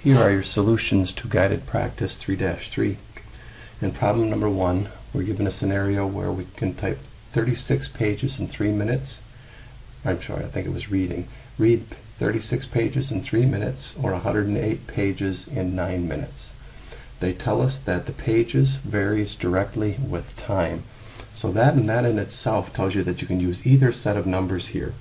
Here are your solutions to guided practice 3-3. In problem number 1, we're given a scenario where we can type 36 pages in 3 minutes. I'm sorry, I think it was reading. Read 36 pages in 3 minutes or 108 pages in 9 minutes. They tell us that the pages varies directly with time. So that in itself tells you that you can use either set of numbers here.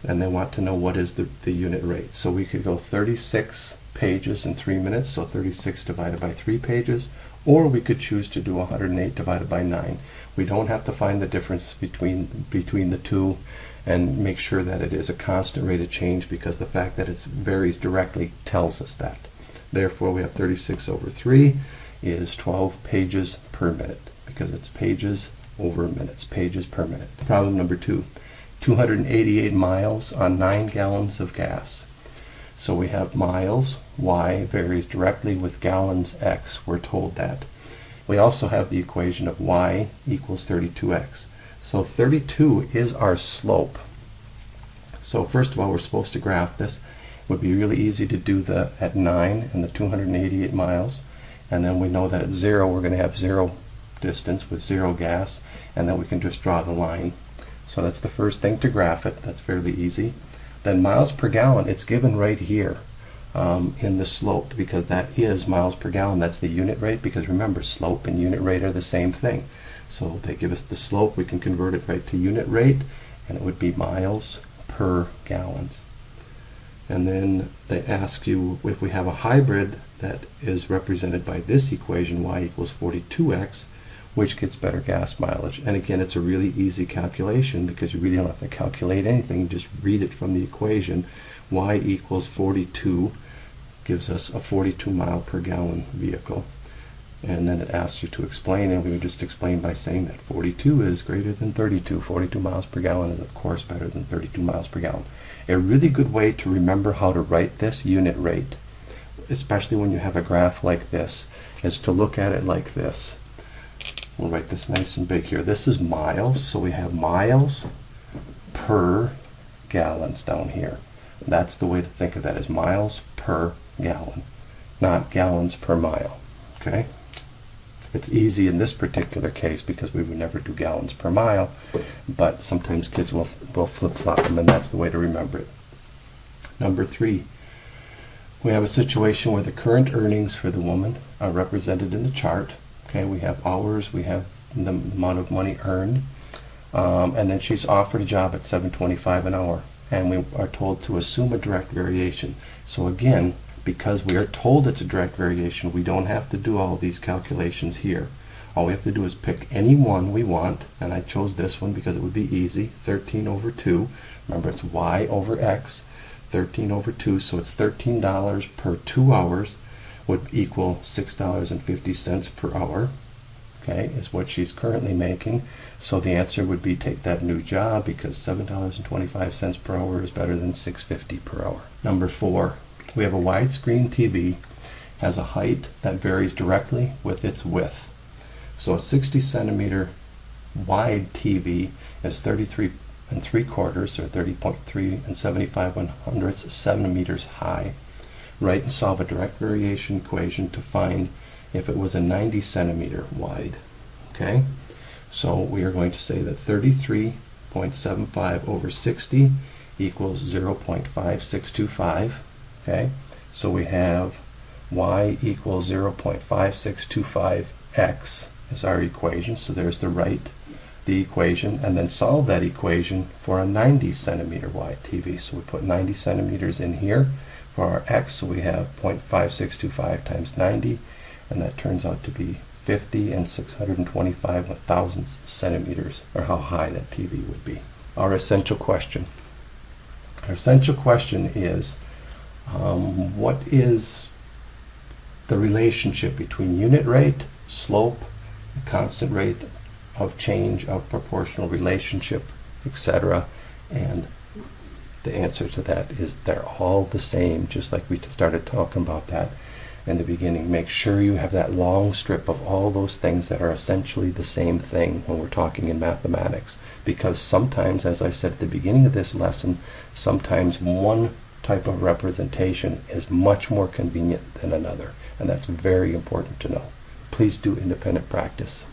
And they want to know what is the unit rate. So we could go 36 pages in 3 minutes, so 36 divided by 3 pages, or we could choose to do 108 divided by 9. We don't have to find the difference between the two and make sure that it is a constant rate of change, because the fact that it varies directly tells us that. Therefore, we have 36 over 3 is 12 pages per minute, because it's pages over minutes, pages per minute. Problem number 2, 288 miles on 9 gallons of gas. So we have miles, y, varies directly with gallons, x. We're told that. We also have the equation of y equals 32x. So 32 is our slope. So first of all, we're supposed to graph this. It would be really easy to do the at 9 and the 288 miles. And then we know that at 0, we're going to have 0 distance with 0 gas. And then we can just draw the line. So that's the first thing to graph it. That's fairly easy. Then miles per gallon, it's given right here in the slope, because that is miles per gallon. That's the unit rate, because remember, slope and unit rate are the same thing. So they give us the slope, we can convert it right to unit rate, and it would be miles per gallons. And then they ask you if we have a hybrid that is represented by this equation, y equals 42x, which gets better gas mileage. And again, it's a really easy calculation, because you really don't have to calculate anything. You just read it from the equation. Y equals 42 gives us a 42 mile per gallon vehicle. And then it asks you to explain, and we would just explain by saying that 42 is greater than 32. 42 miles per gallon is, of course, better than 32 miles per gallon. A really good way to remember how to write this unit rate, especially when you have a graph like this, is to look at it like this. We'll write this nice and big here. This is miles, so we have miles per gallons down here. That's the way to think of that, is miles per gallon, not gallons per mile. Okay? It's easy in this particular case because we would never do gallons per mile, but sometimes kids will flip-flop them, and that's the way to remember it. Number 3, we have a situation where the current earnings for the woman are represented in the chart. Okay, we have hours, we have the amount of money earned, and then she's offered a job at $7.25 an hour, and we are told to assume a direct variation. So again, because we are told it's a direct variation, we don't have to do all these calculations here. All we have to do is pick any one we want, and I chose this one because it would be easy. 13 over 2. Remember, it's y over x. 13 over 2, so it's $13 per 2 hours would equal $6.50 per hour. Okay, is what she's currently making. So the answer would be take that new job, because $7.25 per hour is better than $6.50 per hour. Number 4, we have a widescreen TV, has a height that varies directly with its width. So a 60 centimeter wide TV is 33 3/4 or 30.3 75/100 centimeters high. Write and solve a direct variation equation to find if it was a 90 centimeter wide. Okay, so we are going to say that 33.75 over 60 equals 0.5625. Okay, so we have y equals 0.5625x is our equation. So there's the equation, and then solve that equation for a 90 centimeter wide TV. So we put 90 centimeters in here for our x, so we have 0.5625 times 90, and that turns out to be 50 and 625 thousandths centimeters, or how high that TV would be. Our essential question. Our essential question is, what is the relationship between unit rate, slope, the constant rate of change of proportional relationship, etc., and the answer to that is they're all the same, just like we started talking about that in the beginning. Make sure you have that long strip of all those things that are essentially the same thing when we're talking in mathematics, because sometimes, as I said at the beginning of this lesson, sometimes one type of representation is much more convenient than another, and that's very important to know. Please do independent practice.